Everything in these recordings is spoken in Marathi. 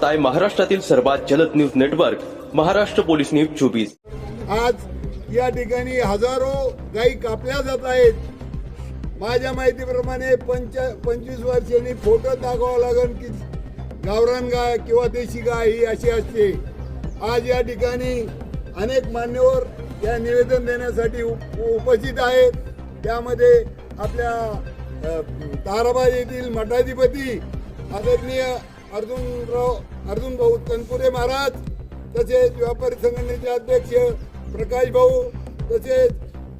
आहे महाराष्ट्रातील सर्वात जलद news network Maharashtra police news 24। आज या ठिकाणी हजारो गायी कापल्या जात आहेत। माझ्या माहितीप्रमाणे 25 वर्षांनी फोटो दाखवावा लागेल की गावरान गाय किंवा देशी गाय ही अशी असते। आज या ठिकाणी अनेक मान्यवर या निवेदन देण्यासाठी उपस्थित आहेत। त्यामध्ये आपल्या ताराबाद येथील मठाधिपती आदरणीय अर्जुन भाऊ तनपुरे महाराज, तसेच व्यापारी संघटनेचे अध्यक्ष प्रकाश भाऊ, तसेच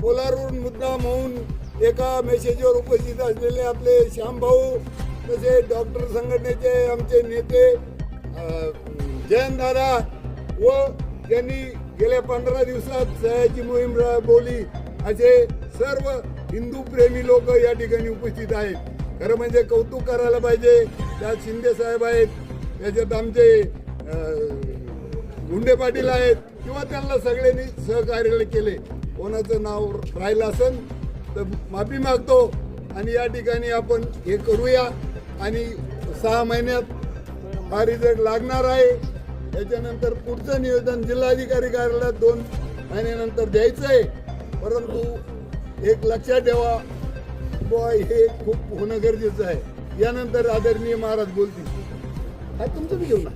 कोलारून मुद्दाम होऊन एका मेसेजवर उपस्थित असलेले आपले श्याम भाऊ, तसेच डॉक्टर संघटनेचे आमचे नेते जयंत दादा व ज्यांनी गेल्या 15 दिवसात सह्याची मोहीम राबवली असे सर्व हिंदू प्रेमी लोक या ठिकाणी उपस्थित आहेत। खरं म्हणजे कौतुक करायला पाहिजे। त्यात शिंदे साहेब आहेत, त्याच्यात आमचे गुंडे पाटील आहेत किंवा त्यांना सगळ्यांनी सहकार्य केले। कोणाचं नाव राहिलं असेल तर माफी मागतो आणि या ठिकाणी आपण हे करूया आणि 6 महिन्यात हा रिझल्ट लागणार आहे। त्याच्यानंतर पुढचं निवेदन जिल्हाधिकारी कार्यालयात 2 महिन्यानंतर द्यायचं आहे। परंतु एक लक्षात ठेवा, हे खूप होणं गरजेचं आहे। यानंतर आदरणीय महाराज बोलतील। हा तुमचं बी घेऊ ना।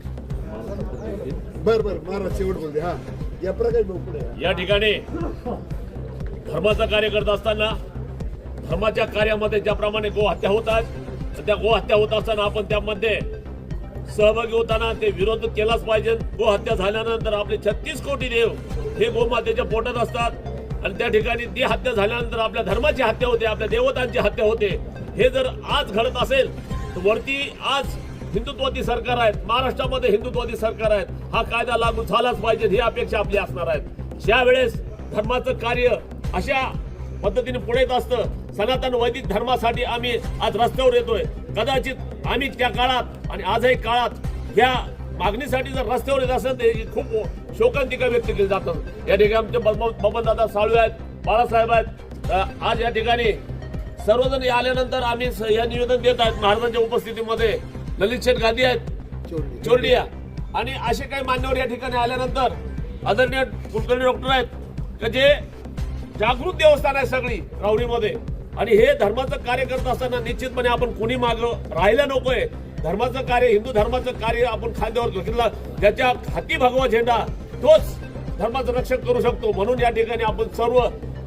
बरं महाराज शेवट बोलते। हा या प्रकाश भाऊ पुढे या ठिकाणी धर्माचं कार्य करत असताना धर्माच्या कार्यामध्ये ज्याप्रमाणे गोहत्या होतात, त्या गोहत्या होत असताना आपण त्यामध्ये सहभागी होताना ते विरोध केलाच पाहिजे। गोहत्या झाल्यानंतर आपले 36 कोटी देव हे गोमातेच्या पोटात असतात आणि त्या ठिकाणी ती हत्या झाल्यानंतर आपल्या धर्माची हत्या होते, आपल्या देवतांची हत्या होते। हे जर आज घडत असेल तर वरती आज हिंदुत्ववादी सरकार आहेत, महाराष्ट्रामध्ये हिंदुत्ववादी सरकार आहेत, हा कायदा लागू झालाच पाहिजे ही अपेक्षा आपली असणार आहेत। त्यावेळेस धर्माचं कार्य अशा पद्धतीने पुढे येत असतं। सनातन वैदिक धर्मासाठी आम्ही आज रस्त्यावर येतोय। कदाचित आम्ही त्या काळात आणि आजही काळात या मागणीसाठी जर रस्त्यावर येत असेल तर खूप शोकांतिका व्यक्त केली जातात। या ठिकाणी आमचे बबनदादा साळवे आहेत, बाळासाहेब आहेत। आज या ठिकाणी सर्वजण आल्यानंतर आम्ही हे निवेदन देत आहेत महाराजांच्या उपस्थितीमध्ये। ललित शेठ गांधी आहेत चोरडिया आणि असे काही मान्यवर या ठिकाणी आल्यानंतर आदरणीय कुलकर्णी डॉक्टर आहेत की जे जागृत देवस्थान आहे सगळी राहुरीमध्ये आणि हे धर्माचं कार्य करत असताना निश्चितपणे आपण कुणी मागं राहायला नकोय। धर्माचं कार्य, हिंदू धर्माचं कार्य आपण खांद्यावर घेतलं, ज्याच्या हाती भगवा झेंडा तोच धर्माचं रक्षण करू शकतो। म्हणून या ठिकाणी आपण सर्व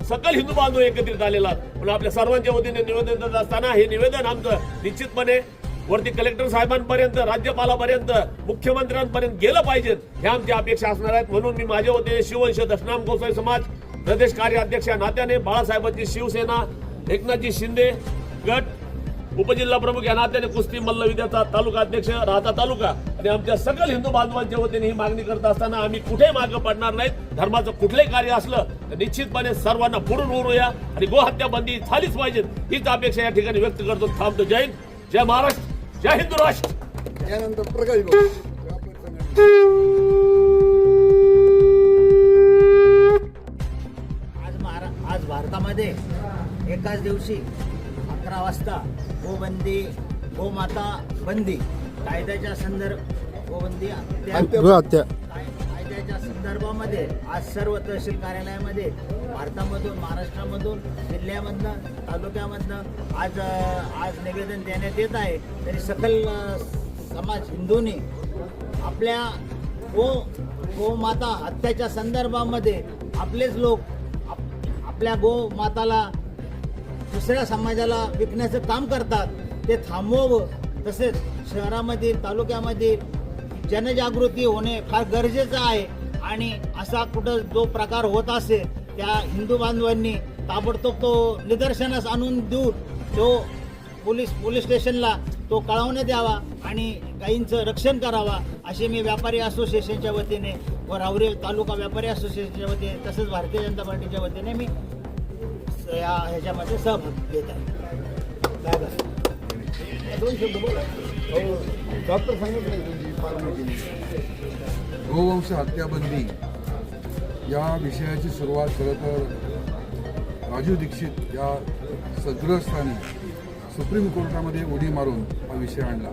सकल हिंदू बांधव एकत्रित आलेला आहात। पण आपल्या सर्वांच्या वतीने निवेदन देत असताना हे निवेदन आमचं निश्चितपणे वरती कलेक्टर साहेबांपर्यंत, राज्यपालापर्यंत, मुख्यमंत्र्यांपर्यंत गेलं पाहिजे हे आमची अपेक्षा असणार आहेत। म्हणून मी माझ्या वतीने शिववंश दशनाम गोसावी समाज प्रदेश कार्याध्यक्ष या नात्याने, बाळासाहेबांची शिवसेना, एकनाथजी शिंदे गट उपजिल्हा प्रमुख या नात्याने, कुस्ती मल्ल विद्याचा तालुका अध्यक्ष राहता तालुका आणि आमच्या सकल हिंदू बांधवांच्या वतीने ही मागणी करत असताना आम्ही कुठे मागे पडणार नाहीत। धर्माचं कुठलंही कार्य असलं तर निश्चितपणे सर्वांना पुढून उरूया आणि गोहत्या बंदी झालीच पाहिजे हीच अपेक्षा या ठिकाणी व्यक्त करतो। थांबतो। जय हिंद, जय महाराष्ट्र, जय हिंदू राष्ट्र। यानंतर प्रकाश भाऊ। आज भारतामध्ये एकाच दिवशी 11 वाजता गोबंदी, गोमाता बंदी कायद्याच्या कायद्याच्या संदर्भामध्ये आज सर्व तहसील कार्यालयामध्ये भारतामधून, महाराष्ट्रामधून, जिल्ह्यामधनं, तालुक्यामधनं आज निवेदन देण्यात येत आहे। तरी सकल समाज हिंदूंनी आपल्या गोमाता हत्याच्या संदर्भामध्ये आपलेच लोक आपल्या गोमाताला दुसऱ्या समाजाला विकण्याचं काम करतात, ते थांबवावं। तसेच शहरामधील, तालुक्यामधील जनजागृती होणे फार गरजेचं आहे आणि असा कुठं जो प्रकार होत असेल त्या हिंदू बांधवांनी ताबडतोब तो निदर्शनास आणून देऊन तो पोलीस स्टेशनला तो कळवण्यात यावा आणि गायींचं रक्षण करावा असे मी व्यापारी असोसिएशनच्या वतीने व राहुरी तालुका व्यापारी असोसिएशनच्या वतीने तसेच भारतीय जनता पार्टीच्या वतीने मी ह्याच्यामध्ये सहभाग घेत आहे। डॉक्टर गोवंश हत्याबंदी या विषयाची सुरुवात खरं तर राजू दीक्षित या सद्ग्रस्तांनी सुप्रीम कोर्टामध्ये उडी मारून हा विषय आणला।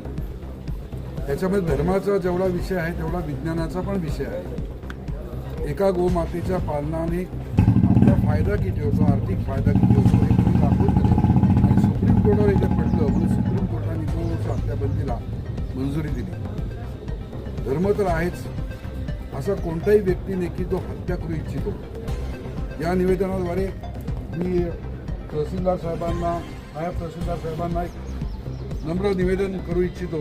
त्याच्यामध्ये धर्माचा जेवढा विषय आहे तेवढा विज्ञानाचा पण विषय आहे. एका गोमातेच्या पालनाने आपला फायदा किती होतो, आर्थिक फायदा किती होतो हे तुम्ही दाखवून दिलं. आणि सुप्रीम कोर्टावर इथे पडलं म्हणून सुप्रीम कोर्टाने गोवंश हत्याबंदीला मंजुरी दिली. धर्म तर आहेच, असा कोणताही व्यक्ती नाही की तो हत्या करू इच्छितो. या निवेदनाद्वारे मी तहसीलदार साहेबांना, नायब तहसीलदार साहेबांना एक नम्र निवेदन करू इच्छितो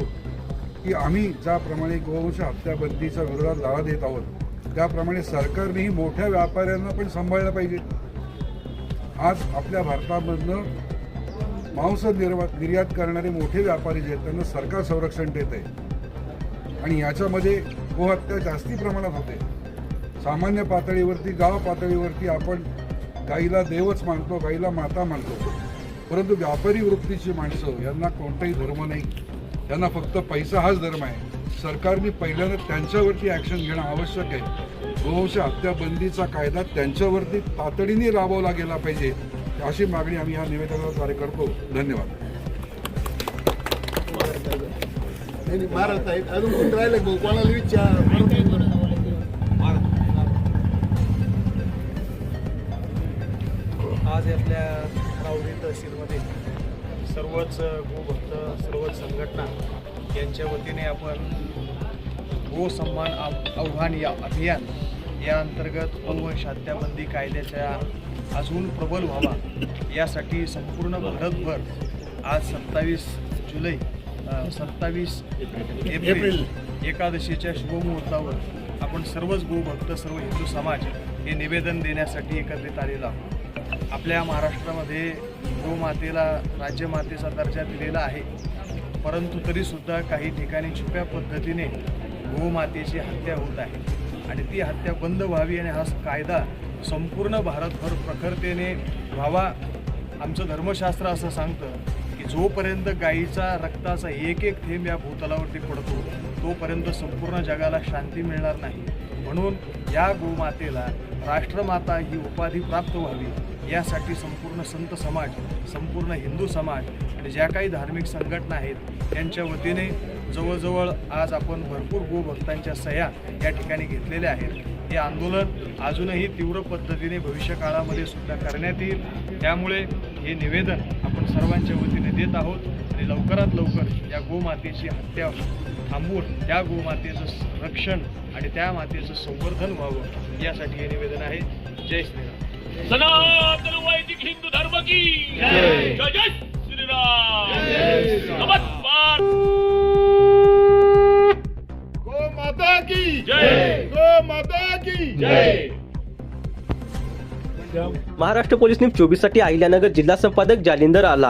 की आम्ही ज्याप्रमाणे गोवंश हत्याबंदीच्या विरोधात लढा देत आहोत त्याप्रमाणे सरकारनेही मोठ्या व्यापाऱ्यांना पण सांभाळलं पाहिजे. आज आपल्या भारतामधनं मांस निर्यात करणारे मोठे व्यापारी जे आहेत त्यांना सरकार संरक्षण देत आहे आणि याच्यामध्ये गोहत्या जास्ती प्रमाणात होते. सामान्य पातळीवरती, गाव पातळीवरती आपण गाईला देवच मानतो, गाईला माता मानतो, परंतु व्यापारी वृत्तीची माणसं यांना कोणताही धर्म नाही, त्यांना फक्त पैसा हाच धर्म आहे. सरकारने पहिल्यांदा त्यांच्यावरती ॲक्शन घेणं आवश्यक आहे. गोवंश हत्याबंदीचा कायदा त्यांच्यावरती तातडीने राबवला गेला पाहिजे अशी मागणी आम्ही या निवेदनाद्वारे करतो. धन्यवाद. महाराज आहेत अजून कोण राहिले भाऊ, कोणाला विचार. आज आपल्या राऊरी तहसीलमध्ये सर्वच गोभक्त, सर्वच संघटना यांच्या वतीने आपण गो सन्मान आव्हान या अभियान या अंतर्गत गोवंश हत्याबंदी कायद्याच्या अजून प्रबल व्हावा यासाठी संपूर्ण भारतभर आज 27 एप्रिल एकादशीच्या शुभमुहूर्तावर आपण सर्वच गोभक्त, सर्व हिंदू समाज हे निवेदन देण्यासाठी एकत्रित आलेलो आहोत. आपल्या महाराष्ट्रामध्ये गोमातेला राज्यमातेचा दर्जा दिलेला आहे, परंतु तरीसुद्धा काही ठिकाणी छुप्या पद्धतीने गोमातेची हत्या होत आहे आणि ती हत्या बंद व्हावी आणि हा कायदा संपूर्ण भारतभर प्रखरतेने व्हावा. आमचं धर्मशास्त्र असं सांगतं की जोपर्यंत गायीचा रक्ताचा एक एक थेंब या भूतलावरती पडतो तोपर्यंत संपूर्ण जगाला शांती मिळणार नाही. म्हणून या गोमातेला राष्ट्रमाता ही उपाधी प्राप्त व्हावी यासाठी संपूर्ण संत समाज, संपूर्ण हिंदू समाज आणि ज्या काही धार्मिक संघटना आहेत यांच्या वतीने जवळजवळ आज आपण भरपूर गोभक्तांच्या सह्या या ठिकाणी घेतलेल्या आहेत. हे आंदोलन अजूनही तीव्र पद्धतीने भविष्यकाळामध्ये सुद्धा करण्यात येईल. त्यामुळे हे निवेदन आपण सर्वांच्या वतीने देत आहोत आणि लवकरात लवकर या गोमातेची हत्या थांबवून त्या गोमातेचं रक्षण आणि त्या मातेचं संवर्धन व्हावं यासाठी हे निवेदन आहे. जय श्रीराम. सनातन वैदिक हिंदू धर्म की जय. जय श्रीराम. नमस्कार. गो माता की जय. गो माता की जय. महाराष्ट्र पोलीस न्यूज 24 साठी अहिल्यानगर जिल्हा संपादक जालिंदर आलाट.